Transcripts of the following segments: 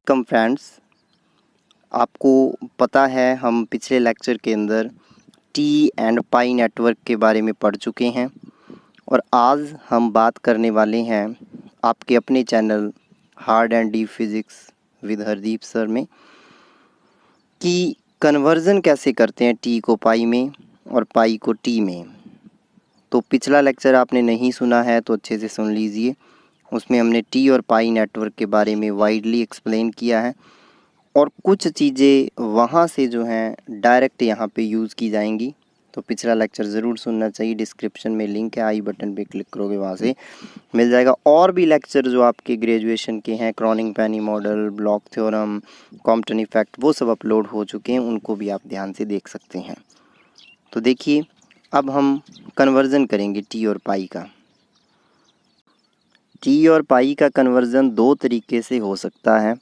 Welcome friends. आपको पता है हम पिछले लेक्चर के अंदर टी एंड पाई नेटवर्क के बारे में पढ़ चुके हैं और आज हम बात करने वाले हैं आपके अपने channel hard and deep physics with Hardeep sir में कि कन्वर्ज़न कैसे करते हैं टी को पाई में और पाई को टी में। तो पिछला लेक्चर आपने नहीं सुना है तो अच्छे से सुन लीजिए। उसमें हमने टी और पाई नेटवर्क के बारे में वाइडली एक्सप्लेन किया है और कुछ चीज़ें वहाँ से जो हैं डायरेक्ट यहाँ पे यूज़ की जाएंगी। तो पिछला लेक्चर ज़रूर सुनना चाहिए। डिस्क्रिप्शन में लिंक है, आई बटन पे क्लिक करोगे वहाँ से मिल जाएगा। और भी लेक्चर जो आपके ग्रेजुएशन के हैं, Kronig Penney model, Bloch theorem, Compton effect, वो सब अपलोड हो चुके हैं, उनको भी आप ध्यान से देख सकते हैं। तो देखिए, अब हम कन्वर्ज़न करेंगे टी और पाई का। टी और पाई का कन्वर्ज़न दो तरीके से हो सकता है।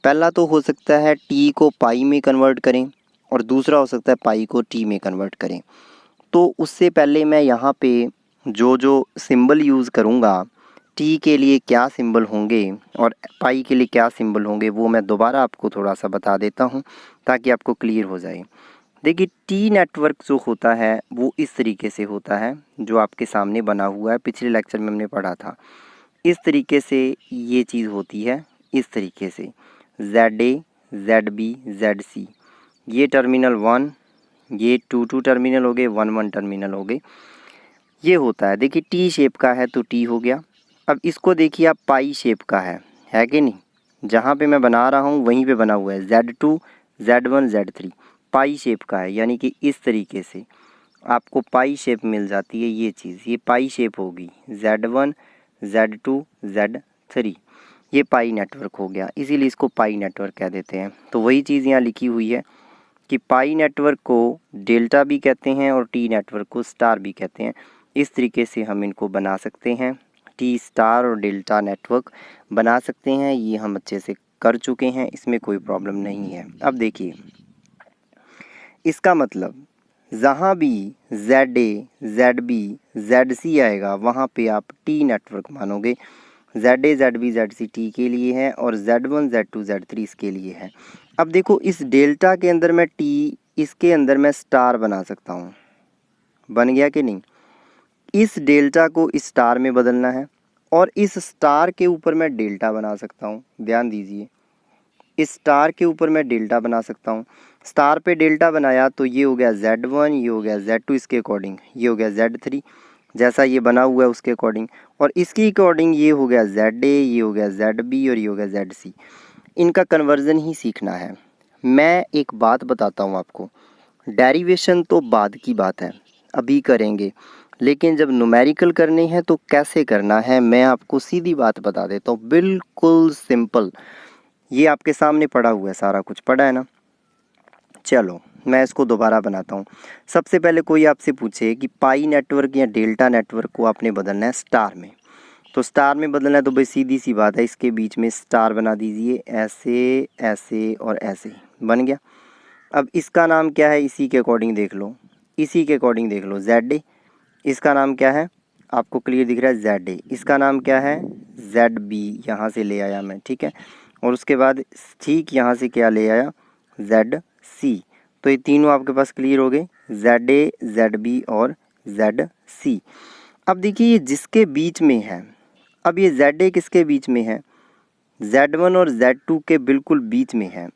पहला तो हो सकता है टी को पाई में कन्वर्ट करें और दूसरा हो सकता है पाई को टी में कन्वर्ट करें। तो उससे पहले मैं यहाँ पे जो सिंबल यूज़ करूँगा, टी के लिए क्या सिंबल होंगे और पाई के लिए क्या सिंबल होंगे, वो मैं दोबारा आपको थोड़ा सा बता देता हूँ ताकि आपको क्लियर हो जाए। देखिए, टी नेटवर्क जो होता है वो इस तरीके से होता है जो आपके सामने बना हुआ है, पिछले लेक्चर में हमने पढ़ा था। इस तरीके से ये चीज़ होती है, इस तरीके से ZA, ZB, ZC, ये टर्मिनल 1, ये 2 टर्मिनल हो गए, 1 टर्मिनल हो गए। ये होता है। देखिए, टी शेप का है तो टी हो गया। अब इसको देखिए आप, पाई शेप का है कि नहीं? जहाँ पे मैं बना रहा हूँ वहीं पे बना हुआ है, Z2, Z1, Z3 पाई शेप का है, यानी कि इस तरीके से आपको पाई शेप मिल जाती है। ये चीज़, ये पाई शेप होगी, Z1, Z2, Z3, ये पाई नेटवर्क हो गया, इसीलिए इसको पाई नेटवर्क कह देते हैं। तो वही चीज़ यहाँ लिखी हुई है कि पाई नेटवर्क को डेल्टा भी कहते हैं और टी नेटवर्क को स्टार भी कहते हैं। इस तरीके से हम इनको बना सकते हैं, टी स्टार और डेल्टा नेटवर्क बना सकते हैं। ये हम अच्छे से कर चुके हैं, इसमें कोई प्रॉब्लम नहीं है। अब देखिए, इसका मतलब जहाँ भी ZA, ZB, ZC आएगा वहाँ पे आप टी नेटवर्क मानोगे। ZA, ZB, ZC टी के लिए है और Z1, Z2, Z3 इसके लिए है। अब देखो, इस डेल्टा के अंदर मैं टी, इसके अंदर मैं स्टार बना सकता हूँ। बन गया कि नहीं? इस डेल्टा को इस स्टार में बदलना है और इस स्टार के ऊपर मैं डेल्टा बना सकता हूँ। ध्यान दीजिए, इस स्टार के ऊपर मैं डेल्टा बना सकता हूँ। स्टार पे डेल्टा बनाया तो ये हो गया Z1, ये हो गया Z2 इसके अकॉर्डिंग, ये हो गया Z3 जैसा ये बना हुआ है उसके अकॉर्डिंग, और इसकी अकॉर्डिंग ये हो गया ZA, ये हो गया ZB और ये हो गया ZC। इनका कन्वर्ज़न ही सीखना है। मैं एक बात बताता हूँ आपको, डेरिवेशन तो बाद की बात है, अभी करेंगे, लेकिन जब न्यूमेरिकल करने हैं तो कैसे करना है मैं आपको सीधी बात बता देता हूँ, बिल्कुल सिंपल। ये आपके सामने पड़ा हुआ है, सारा कुछ पड़ा है ना। चलो मैं इसको दोबारा बनाता हूँ। सबसे पहले कोई आपसे पूछे कि पाई नेटवर्क या डेल्टा नेटवर्क को आपने बदलना है स्टार में, तो स्टार में बदलना है तो भाई सीधी सी बात है, इसके बीच में स्टार बना दीजिए, ऐसे ऐसे और ऐसे बन गया। अब इसका नाम क्या है, इसी के अकॉर्डिंग देख लो, इसी के अकॉर्डिंग देख लो। ZA, इसका नाम क्या है, आपको क्लियर दिख रहा है, ZA। इसका नाम क्या है, ZB, यहाँ से ले आया मैं, ठीक है। और उसके बाद ठीक यहाँ से क्या ले आया, ZC। तो ये तीनों आपके पास क्लियर हो गए, ZA, ZB और ZC। अब देखिए, ये जिसके बीच में है, अब ये ZA किसके बीच में है, Z1 और Z2 के बिल्कुल बीच में है।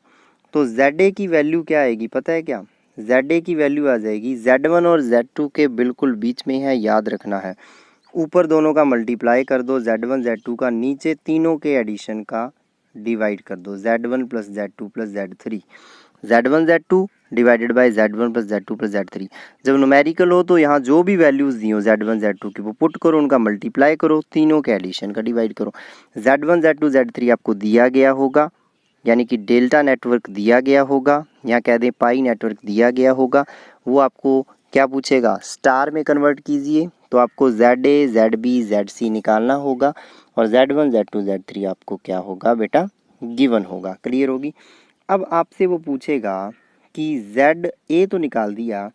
तो ZA की वैल्यू क्या आएगी पता है क्या, ZA की वैल्यू आ जाएगी Z1 और Z2 के बिल्कुल बीच में है, याद रखना है। ऊपर दोनों का मल्टीप्लाई कर दो Z1 Z2 का, नीचे तीनों के एडिशन का डिवाइड कर दो, Z1 plus Z2 plus Z3, Z1 Z2 divided by Z1 plus Z2 plus Z3। जब न्यूमेरिकल हो तो यहाँ जो भी वैल्यूज़ दी हो Z1 Z2 की वो पुट करो, उनका मल्टीप्लाई करो, तीनों के एडिशन का डिवाइड करो। Z1 Z2 Z3 आपको दिया गया होगा, यानी कि डेल्टा नेटवर्क दिया गया होगा, यहाँ कह दें पाई नेटवर्क दिया गया होगा। वो आपको क्या पूछेगा, स्टार में कन्वर्ट कीजिए, तो आपको ZA, ZB, ZC निकालना होगा और Z1 Z2 Z3 आपको क्या होगा बेटा, गिवन होगा। क्लियर होगी। अब आपसे वो पूछेगा कि ZA तो निकाल दिया,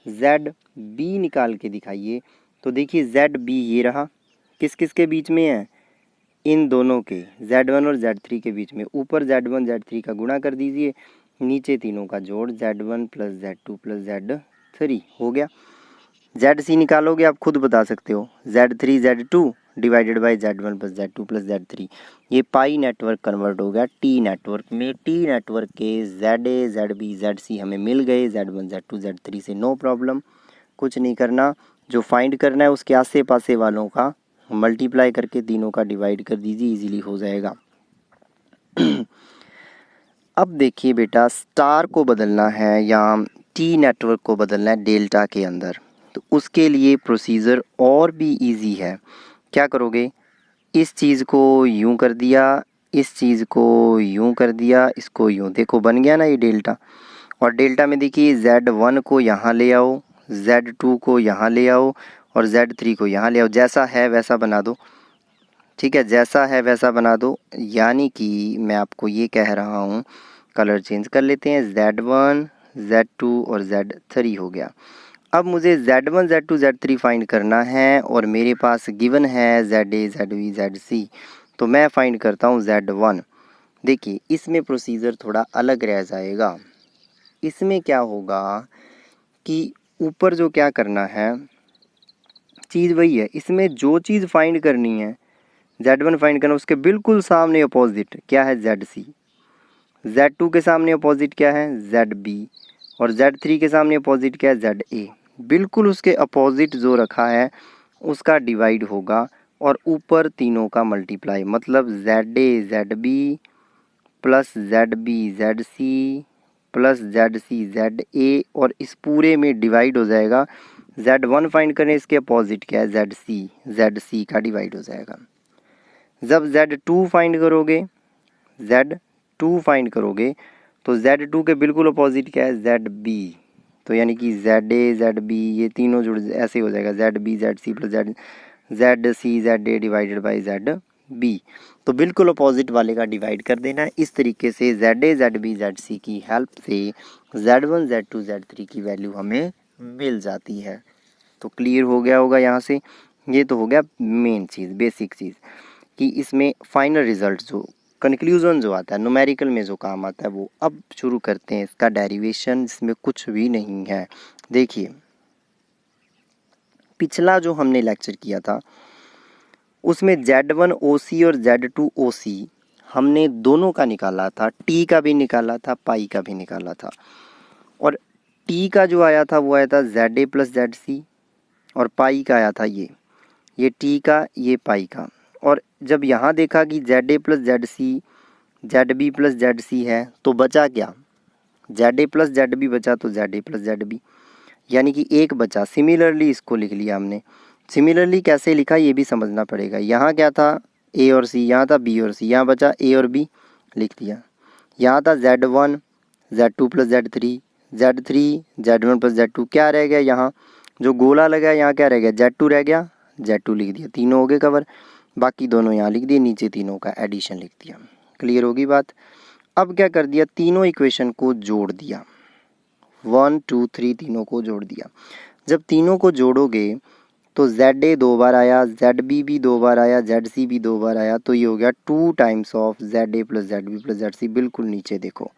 ZB निकाल के दिखाइए। तो देखिए ZB ये रहा, किस किस के बीच में है, इन दोनों के Z1 और Z3 के बीच में ऊपर Z1 Z3 का गुणा कर दीजिए, नीचे तीनों का जोड़ Z1 plus Z2 plus Z3 हो गया। ZC निकालोगे आप खुद बता सकते हो, Z3 Z2 divided by Z1 plus Z2 plus Z3। ये पाई नेटवर्क कन्वर्ट हो गया टी नेटवर्क में। टी नेटवर्क के ZA ZB ZC हमें मिल गए, Z1 Z2 Z3 से नो प्रॉब्लम, कुछ नहीं करना। जो फाइंड करना है उसके आसे पासे वालों का मल्टीप्लाई करके तीनों का डिवाइड कर दीजिए, इजीली हो जाएगा। अब देखिए बेटा, स्टार को बदलना है या टी नेटवर्क को बदलना है डेल्टा के अंदर, तो उसके लिए प्रोसीजर और भी इजी है। क्या करोगे, इस चीज़ को यूं कर दिया, इस चीज़ को यूं कर दिया, इसको यूं, देखो बन गया ना ये डेल्टा। और डेल्टा में देखिए Z1 को यहाँ ले आओ, Z2 को यहाँ ले आओ और Z3 को यहाँ ले आओ, जैसा है वैसा बना दो। ठीक है, जैसा है वैसा बना दो। यानी कि मैं आपको ये कह रहा हूँ, कलर चेंज कर लेते हैं, Z1 Z2 और Z3 हो गया। अब मुझे Z1 Z2 Z3 फाइंड करना है और मेरे पास गिवन है ZA ZB ZC, तो मैं फाइंड करता हूँ Z1। देखिए इसमें प्रोसीजर थोड़ा अलग रह जाएगा। इसमें क्या होगा कि ऊपर जो क्या करना है, चीज़ वही है। इसमें जो चीज़ फाइंड करनी है, Z1 फाइंड करना, उसके बिल्कुल सामने अपोजिट क्या है, ZC। Z2 के सामने अपोजिट क्या है, ZB। और Z3 के सामने अपोजिट क्या है, ZA। बिल्कुल उसके अपोजिट जो रखा है उसका डिवाइड होगा और ऊपर तीनों का मल्टीप्लाई, मतलब ZA ZB plus ZB ZC plus ZC ZA, और इस पूरे में डिवाइड हो जाएगा। Z1 फाइंड करें, इसके अपोजिट क्या है, ZC का डिवाइड हो जाएगा। जब Z2 फाइंड करोगे, Z2 फाइंड करोगे तो Z2 के बिल्कुल अपोजिट क्या है, ZB। तो यानी कि ZA ZB ये तीनों जुड़ ऐसे हो जाएगा, ZB ZC plus ZC ZA divided by ZB। तो बिल्कुल अपोजिट वाले का डिवाइड कर देना है। इस तरीके से ZA ZB ZC की हेल्प से Z1 Z2 Z3 की वैल्यू हमें मिल जाती है। तो क्लियर हो गया होगा यहाँ से। ये तो हो गया मेन चीज़, बेसिक चीज़, कि इसमें फाइनल रिजल्ट जो कंक्लूजन जो आता है न्यूमेरिकल में जो काम आता है वो। अब शुरू करते हैं इसका डेरिवेशन, जिसमें कुछ भी नहीं है। देखिए पिछला जो हमने लेक्चर किया था उसमें Z1 OC और Z2 OC हमने दोनों का निकाला था, T का भी निकाला था, पाई का भी निकाला था। और T का जो आया था वो आया था ZA प्लस ZC, और पाई का आया था ये T का, ये पाई का। और जब यहाँ देखा कि ZA plus ZC ZB plus ZC है तो बचा क्या, ZA प्लस ZB बचा, तो ZA प्लस ZB यानी कि एक बचा। सिमिलरली इसको लिख लिया हमने। सिमिलरली कैसे लिखा ये भी समझना पड़ेगा। यहाँ क्या था, A और C, यहाँ था B और C, यहाँ बचा A और B, लिख दिया। यहाँ था Z1 Z2 plus Z3 Z1 plus Z2, क्या रह गया, यहाँ जो गोला लगा है यहाँ क्या रह गया, Z2 रह गया, Z2 लिख दिया, तीनों हो गए कवर। बाकी दोनों यहाँ लिख दिए, नीचे तीनों का एडिशन लिख दिया। क्लियर होगी बात। अब क्या कर दिया, तीनों इक्वेशन को जोड़ दिया, 1 2 3 तीनों को जोड़ दिया। जब तीनों को जोड़ोगे तो ZA 2 बार आया, ZB भी 2 बार आया, ZC भी 2 बार आया, तो ये हो गया 2 times of ZA plus ZB plus ZC। बिल्कुल नीचे देखो,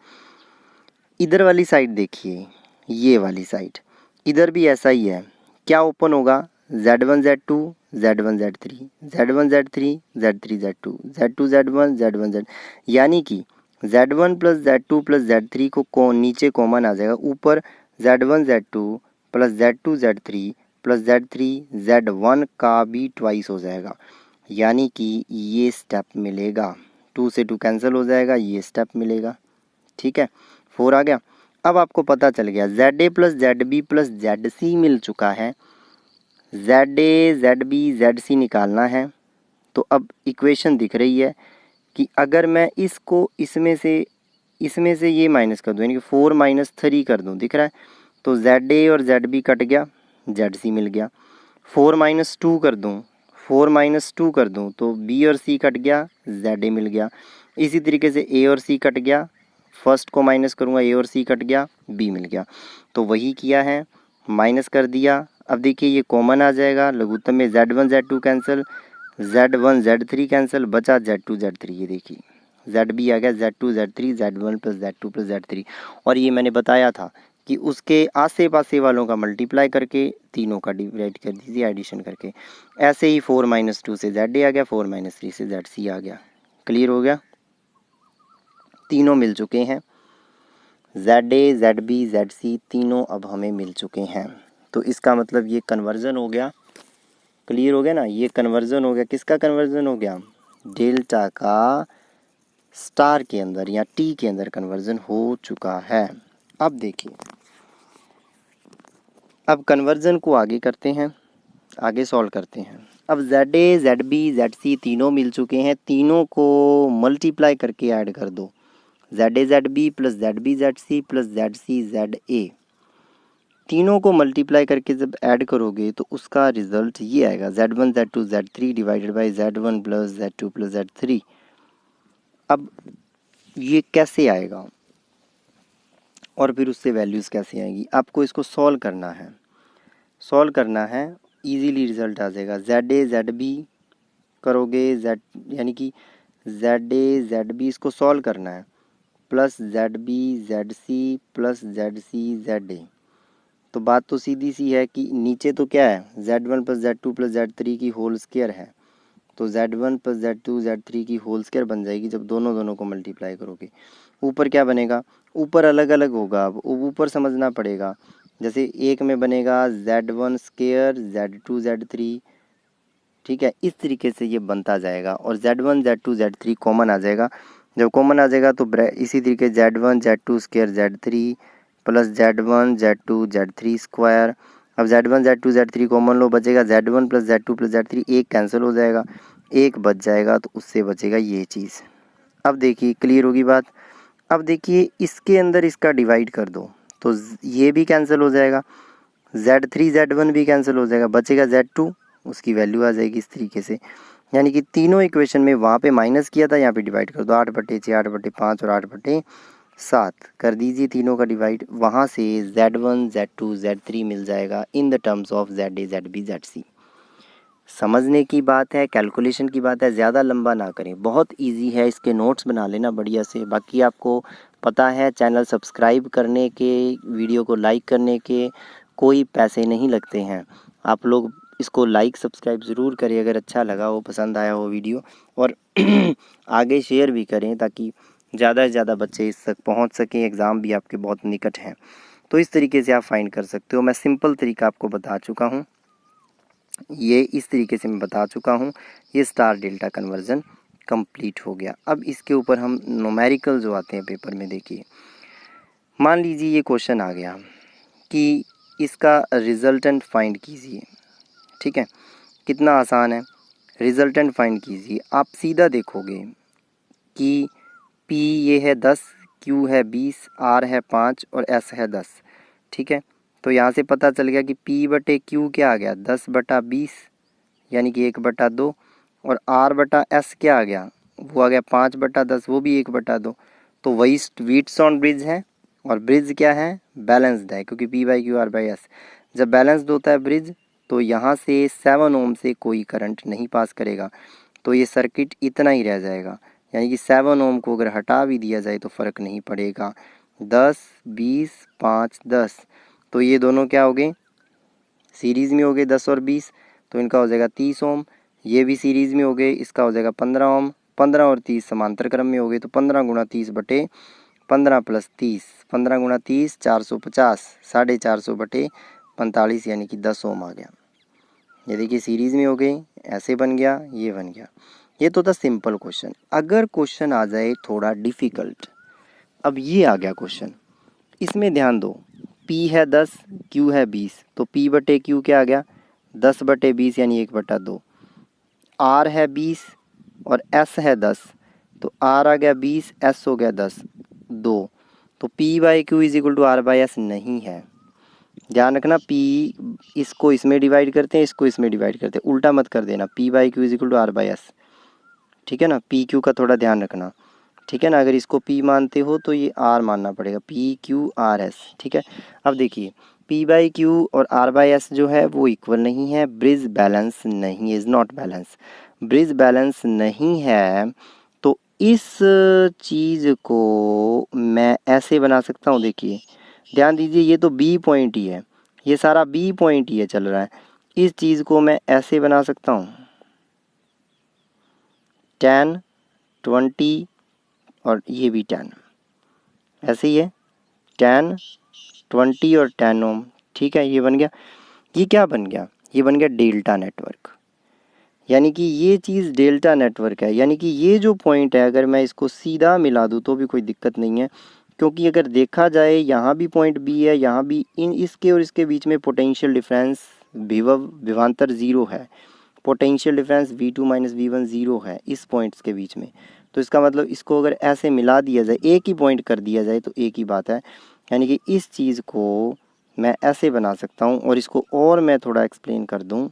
इधर वाली साइड देखिए, ये वाली साइड, इधर भी ऐसा ही है। क्या ओपन होगा, Z1 Z2 Z1 Z3 Z1 Z3 Z3 Z2 Z2 Z1 Z1 Z, यानी कि Z1 plus Z2 plus Z3 को नीचे कॉमन आ जाएगा, ऊपर Z1 Z2 plus Z2 Z3 plus Z3 Z1 का भी ट्वाइस हो जाएगा। यानी कि ये स्टेप मिलेगा, 2 से 2 कैंसिल हो जाएगा, ये स्टेप मिलेगा। ठीक है, 4 आ गया। अब आपको पता चल गया ZA plus ZB plus ZC मिल चुका है, ZA ZB ZC निकालना है। तो अब इक्वेशन दिख रही है कि अगर मैं इसको इसमें से ये माइनस कर दूँ, यानी कि 4 माइनस 3 कर दूँ, दिख रहा है, तो ZA और ZB कट गया, ZC मिल गया। 4 माइनस 2 कर दूँ, 4 माइनस 2 कर दूँ तो B और C कट गया, ZA मिल गया। इसी तरीके से A और C कट गया, फर्स्ट को माइनस करूँगा, A और C कट गया, B मिल गया। तो वही किया है, माइनस कर दिया। अब देखिए ये कॉमन आ जाएगा, लघुत्तम में Z1 Z2 cancel, Z1 Z3 cancel, बचा Z2 Z3। ये देखिए ZB आ गया, Z2 Z3 Z1 plus Z2 plus Z3। और ये मैंने बताया था कि उसके आसे पासे वालों का मल्टीप्लाई करके तीनों का डिवाइड कर दीजिए एडिशन करके। ऐसे ही 4-2 से ZA आ गया, 4-3 से ZC आ गया। क्लियर हो गया, तीनों मिल चुके हैं। ZA ZB ZC तीनों अब हमें मिल चुके हैं। तो इसका मतलब ये कन्वर्जन हो गया। क्लियर हो गया ना, ये कन्वर्जन हो गया। किसका कन्वर्जन हो गया? डेल्टा का स्टार के अंदर या टी के अंदर कन्वर्जन हो चुका है। अब देखिए, अब कन्वर्जन को आगे करते हैं, आगे सॉल्व करते हैं। अब ZA ZB ZC तीनों मिल चुके हैं, तीनों को मल्टीप्लाई करके ऐड कर दो। ZA ZB plus ZB ZC plus ZC ZA, तीनों को मल्टीप्लाई करके जब ऐड करोगे तो उसका रिजल्ट ये आएगा Z1 Z2 Z3 divided by Z1 plus Z2 plus Z3। अब ये कैसे आएगा और फिर उससे वैल्यूज़ कैसे आएंगी? आपको इसको सॉल्व करना है, सॉल्व करना है, इजीली रिजल्ट आ जाएगा। ZA ZB करोगे, यानी कि ZA ZB इसको सॉल्व करना है, plus ZB ZC plus ZC ZA। तो बात तो सीधी सी है कि नीचे तो क्या है, Z1 plus Z2 plus Z3 की होल स्क्वायर है, तो Z1 प्लस Z2 Z3 की होल स्क्वायर बन जाएगी जब दोनों को मल्टीप्लाई करोगे। ऊपर क्या बनेगा? ऊपर अलग अलग होगा, अब ऊपर समझना पड़ेगा। जैसे एक में बनेगा Z1 स्क्वायर Z2 Z3, ठीक है, इस तरीके से ये बनता जाएगा। और Z1 Z2 Z3 कॉमन आ जाएगा। जब कॉमन आ जाएगा तो इसी तरीके Z1 Z2 square Z3 plus Z1 Z2 Z3 square. अब Z1 Z2 Z3 कॉमन लो, बचेगा Z1 plus Z2 plus Z3, एक कैंसिल हो जाएगा, एक बच जाएगा, तो उससे बचेगा ये चीज़। अब देखिए क्लियर होगी बात। अब देखिए इसके अंदर इसका डिवाइड कर दो तो ये भी कैंसिल हो जाएगा, Z3 Z1 भी कैंसिल हो जाएगा, बचेगा Z2, उसकी वैल्यू आ जाएगी इस तरीके से। यानी कि तीनों इक्वेशन में वहाँ पे माइनस किया था, यहाँ पे डिवाइड कर दो। 8/6 8/5 और 8/7 कर दीजिए तीनों का डिवाइड। वहाँ से Z1 Z2 Z3 मिल जाएगा in the terms of ZA ZB ZC। समझने की बात है, कैलकुलेशन की बात है, ज़्यादा लंबा ना करें, बहुत इजी है। इसके नोट्स बना लेना बढ़िया से। बाकी आपको पता है चैनल सब्सक्राइब करने के, वीडियो को लाइक करने के कोई पैसे नहीं लगते हैं। आप लोग इसको लाइक सब्सक्राइब ज़रूर करें अगर अच्छा लगा हो, पसंद आया हो वीडियो, और आगे शेयर भी करें ताकि ज़्यादा से ज़्यादा बच्चे इस तक पहुँच सकें। एग्ज़ाम भी आपके बहुत निकट हैं, तो इस तरीके से आप फाइंड कर सकते हो। मैं सिंपल तरीका आपको बता चुका हूँ, ये इस तरीके से मैं बता चुका हूँ। ये स्टार डेल्टा कन्वर्जन कंप्लीट हो गया। अब इसके ऊपर हम न्यूमेरिकल जो आते हैं पेपर में, देखिए मान लीजिए ये क्वेश्चन आ गया कि इसका रिजल्टेंट फाइंड कीजिए। ठीक है, कितना आसान है, रिजल्टेंट फाइंड कीजिए। आप सीधा देखोगे कि P ये है 10, Q है 20, R है 5 और S है 10। ठीक है, तो यहाँ से पता चल गया कि P/Q क्या आ गया, 10/20 यानी कि 1/2, और R/S क्या आ गया, वो आ गया 5/10, वो भी 1/2। तो वही वीट्स ऑन ब्रिज है, और ब्रिज क्या है, बैलेंस्ड है, क्योंकि P/Q R/S जब बैलेंस्ड होता है ब्रिज, तो यहाँ से 7 ओम से कोई करंट नहीं पास करेगा, तो ये सर्किट इतना ही रह जाएगा। यानी कि 7 ओम को अगर हटा भी दिया जाए तो फ़र्क नहीं पड़ेगा। 10 20 5 10, तो ये दोनों क्या हो गए, सीरीज़ में हो गए 10 और 20, तो इनका हो जाएगा 30 ओम। ये भी सीरीज़ में हो गए, इसका हो जाएगा 15 ओम। 15 और 30 समांतर क्रम में हो गए, तो 15 × 30/15 प्लस 30, 15 × 30 450, 450/45 यानी कि 10 ओम आ गया। ये देखिए सीरीज़ में हो गए, ऐसे बन गया, ये बन गया। ये तो था सिंपल क्वेश्चन। अगर क्वेश्चन आ जाए थोड़ा डिफ़िकल्ट, अब ये आ गया क्वेश्चन, इसमें ध्यान दो। P है 10, Q है 20, तो P/Q क्या आ गया, 10/20 यानी 1/2। R है 20 और S है 10, तो R आ गया 20, S हो गया 10, 2। तो P/Q = R/S नहीं है। ध्यान रखना, P इसको इसमें डिवाइड करते हैं, इसको इसमें डिवाइड करते हैं, उल्टा मत कर देना। P/Q = R/S, ठीक है ना, PQ का थोड़ा ध्यान रखना, ठीक है ना। अगर इसको P मानते हो तो ये R मानना पड़ेगा, PQRS, ठीक है। अब देखिए P/Q और R/S जो है वो इक्वल नहीं है, ब्रिज बैलेंस नहीं है, is not balance. Bridge balance नहीं है तो इस चीज़ को मैं ऐसे बना सकता हूँ। देखिए ध्यान दीजिए, ये तो बी पॉइंट ही है, ये सारा बी पॉइंट ही है चल रहा है। इस चीज़ को मैं ऐसे बना सकता हूँ, 10, 20 और ये भी 10, ऐसे ही है 10, 20 और 10 ओम। ठीक है, ये बन गया। ये क्या बन गया? ये बन गया डेल्टा नेटवर्क। यानी कि ये चीज़ डेल्टा नेटवर्क है। यानी कि ये जो पॉइंट है अगर मैं इसको सीधा मिला दूँ तो भी कोई दिक्कत नहीं है, क्योंकि अगर देखा जाए यहाँ भी पॉइंट बी है, यहाँ भी, इन इसके और इसके बीच में पोटेंशियल डिफरेंस विभवांतर ज़ीरो है। Potential difference V2 minus V1 zero है इस पॉइंट्स के बीच में। तो इसका मतलब इसको अगर ऐसे मिला दिया जाए, एक ही पॉइंट कर दिया जाए तो एक ही बात है। यानी कि इस चीज़ को मैं ऐसे बना सकता हूँ और इसको और मैं थोड़ा एक्सप्लेन कर दूँ।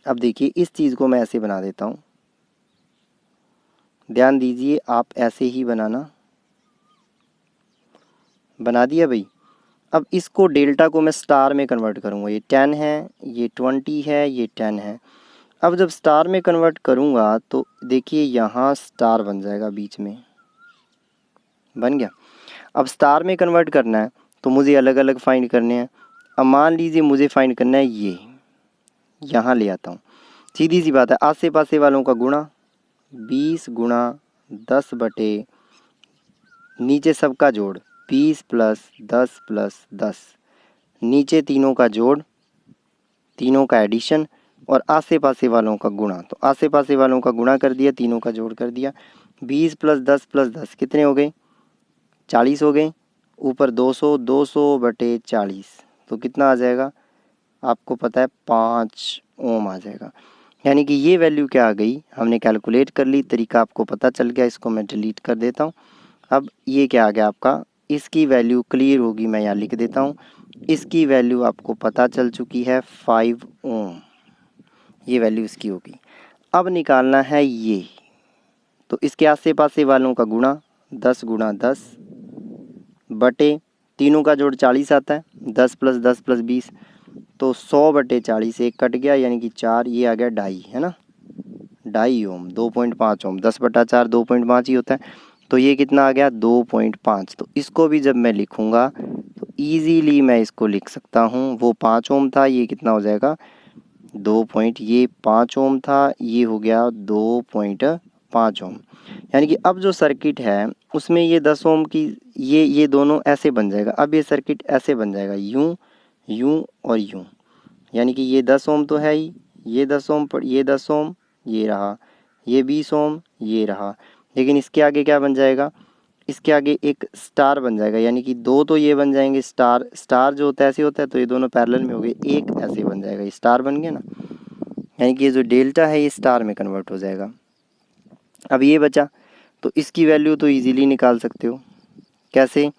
अब देखिए इस चीज़ को मैं ऐसे बना देता हूँ, ध्यान दीजिए, आप ऐसे ही बनाना। बना दिया भाई। अब इसको डेल्टा को मैं स्टार में कन्वर्ट करूँगा। ये 10 है, ये 20 है, ये 10 है। अब जब स्टार में कन्वर्ट करूँगा तो देखिए यहाँ स्टार बन जाएगा, बीच में बन गया। अब स्टार में कन्वर्ट करना है तो मुझे अलग अलग फाइंड करने हैं। अब मान लीजिए मुझे फाइंड करना है ये, यहाँ ले आता हूँ। सीधी सी बात है, आसे पासे वालों का गुणा 20 गुणा 10 बटे नीचे सबका जोड़ 20 प्लस 10 प्लस 10, नीचे तीनों का जोड़, तीनों का एडिशन और आसे पासे वालों का गुणा। तो आसे पासे वालों का गुणा कर दिया, तीनों का जोड़ कर दिया। 20 प्लस 10 कितने हो गए? 40 हो गए। ऊपर 200, 200 बटे 40 तो कितना आ जाएगा? आपको पता है 5 ओम आ जाएगा। यानी कि ये वैल्यू क्या आ गई, हमने कैलकुलेट कर ली, तरीका आपको पता चल गया। इसको मैं डिलीट कर देता हूँ। अब ये क्या आ गया आपका, इसकी वैल्यू क्लियर होगी, मैं यहाँ लिख देता हूँ। इसकी वैल्यू आपको पता चल चुकी है 5 ओम, ये वैल्यू इसकी होगी। अब निकालना है ये, तो इसके आसे पासे वालों का गुणा 10 गुणा 10 बटे तीनों का जोड़ 40 आता है, 10 प्लस 10 प्लस 20 तो 100 बटे 40 एक कट गया, यानी कि 4, ये आ गया 2.5, है ना, 2.5 ओम, 2.5 ओम, 10 बटा 4 2.5 ही होता है। तो ये कितना आ गया? 2.5। तो इसको भी जब मैं लिखूंगा तो ईजीली मैं इसको लिख सकता हूँ। वो 5 ओम था, ये कितना हो जाएगा? 2 ये 5 ओम था, ये हो गया 2.5 ओम। यानी कि अब जो सर्किट है उसमें ये 10 ओम की ये दोनों ऐसे बन जाएगा। अब ये सर्किट ऐसे बन जाएगा, यूं यूं और यूं। यानी कि ये 10 ओम तो है ही, ये 10 ओम पर ये 10 ओम, ये रहा, ये 20 ओम, ये रहा। लेकिन इसके आगे क्या बन जाएगा? इसके आगे एक स्टार बन जाएगा। यानी कि दो तो ये बन जाएंगे स्टार, स्टार जो होता है ऐसे होता है, तो ये दोनों पैरेलल में हो गए, एक ऐसे बन जाएगा, ये स्टार बन गया ना। यानी कि ये जो डेल्टा है ये स्टार में कन्वर्ट हो जाएगा। अब ये बचा, तो इसकी वैल्यू तो इजीली निकाल सकते हो। कैसे?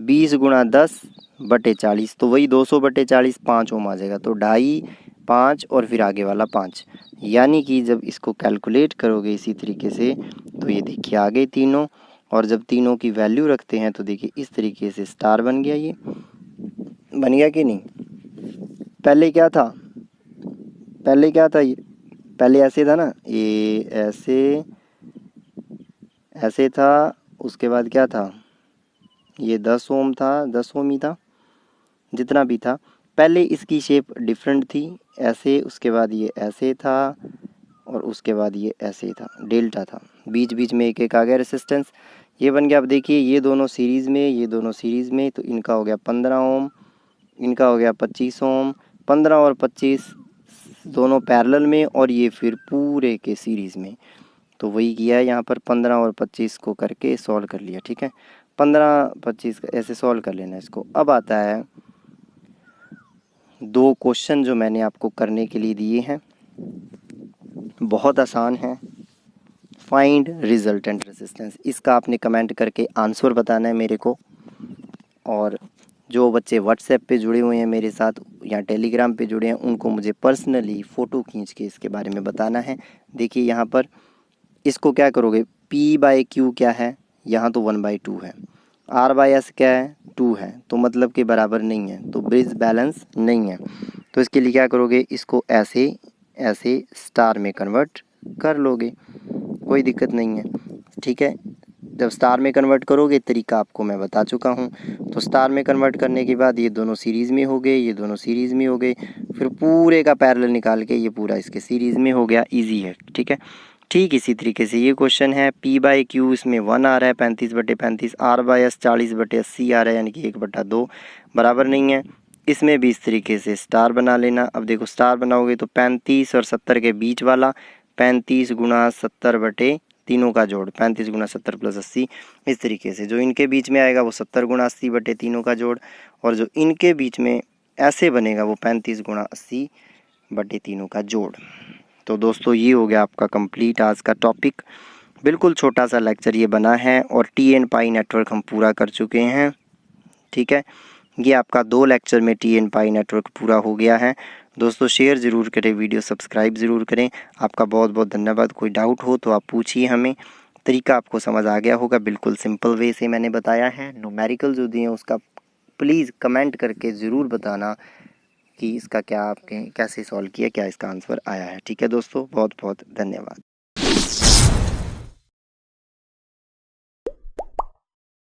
20 गुणा 10 बटे 40, तो वही 200 बटे 40, 5 ओम आ जाएगा। तो 2.5, 5 और फिर आगे वाला 5। यानी कि जब इसको कैलकुलेट करोगे इसी तरीके से तो ये देखिए आ गए तीनों, और जब तीनों की वैल्यू रखते हैं तो देखिए इस तरीके से स्टार बन गया। ये बन गया कि नहीं? पहले क्या था? पहले क्या था? ये पहले ऐसे था ना, ये ऐसे ऐसे था। उसके बाद क्या था? ये 10 ओम था, 10 ओम ही था, जितना भी था। पहले इसकी शेप डिफरेंट थी, ऐसे, उसके बाद ये ऐसे था, और उसके बाद ये ऐसे था, डेल्टा था। बीच बीच में एक एक आ गया रेसिस्टेंस, ये बन गया। अब देखिए ये दोनों सीरीज़ में, ये दोनों सीरीज़ में, तो इनका हो गया 15 ओम, इनका हो गया 25 ओम। 15 और 25 दोनों पैरेलल में, और ये फिर पूरे के सीरीज़ में। तो वही किया है यहाँ पर, 15 और 25 को करके सॉल्व कर लिया। ठीक है, 15 25 ऐसे सॉल्व कर लेना इसको। अब आता है 2 क्वेश्चन जो मैंने आपको करने के लिए दिए हैं, बहुत आसान है। फाइंड रिजल्टेंट रेजिस्टेंस, इसका आपने कमेंट करके आंसर बताना है मेरे को। और जो बच्चे व्हाट्सएप पे जुड़े हुए हैं मेरे साथ या टेलीग्राम पे जुड़े हैं, उनको मुझे पर्सनली फ़ोटो खींच के इसके बारे में बताना है। देखिए यहाँ पर इसको क्या करोगे, P/Q क्या है? यहाँ तो 1/2 है। R/S क्या है? 2 है, तो मतलब के बराबर नहीं है, तो ब्रिज बैलेंस नहीं है। तो इसके लिए क्या करोगे, इसको ऐसे ऐसे स्टार में कन्वर्ट कर लोगे, कोई दिक्कत नहीं है। ठीक है, जब स्टार में कन्वर्ट करोगे तरीका आपको मैं बता चुका हूँ। तो स्टार में कन्वर्ट करने के बाद ये दोनों सीरीज़ में हो गए, ये दोनों सीरीज़ में हो गए, फिर पूरे का पैरेलल निकाल के ये पूरा इसके सीरीज़ में हो गया। इजी है, ठीक है। ठीक इसी तरीके से ये क्वेश्चन है, P/Q इसमें 1 आ रहा है 35/35, R/S 40/80 आ रहा है, यानी कि 1/2 बराबर नहीं है। इसमें भी इस तरीके से स्टार बना लेना। अब देखो स्टार बनाओगे तो 35 और 70 के बीच वाला 35 गुणा 70 तीनों का जोड़, 35 गुणा 70 प्लस 80, इस तरीके से। जो इनके बीच में आएगा वो 70 गुणा 80 बटे तीनों का जोड़, और जो इनके बीच में ऐसे बनेगा वो 35 गुणा 80 बटे तीनों का जोड़। तो दोस्तों ये हो गया आपका कंप्लीट आज का टॉपिक। बिल्कुल छोटा सा लेक्चर ये बना है और T/Pi नेटवर्क हम पूरा कर चुके हैं। ठीक है, ये आपका 2 लेक्चर में T/Pi नेटवर्क पूरा हो गया है। दोस्तों शेयर ज़रूर करें, वीडियो सब्सक्राइब ज़रूर करें। आपका बहुत बहुत धन्यवाद। कोई डाउट हो तो आप पूछिए हमें। तरीका आपको समझ आ गया होगा, बिल्कुल सिंपल वे से मैंने बताया है। न्यूमेरिकल जो दिए हैं उसका प्लीज़ कमेंट करके ज़रूर बताना कि इसका क्या आपके कैसे सॉल्व किया, क्या इसका आंसर आया है। ठीक है दोस्तों, बहुत बहुत धन्यवाद।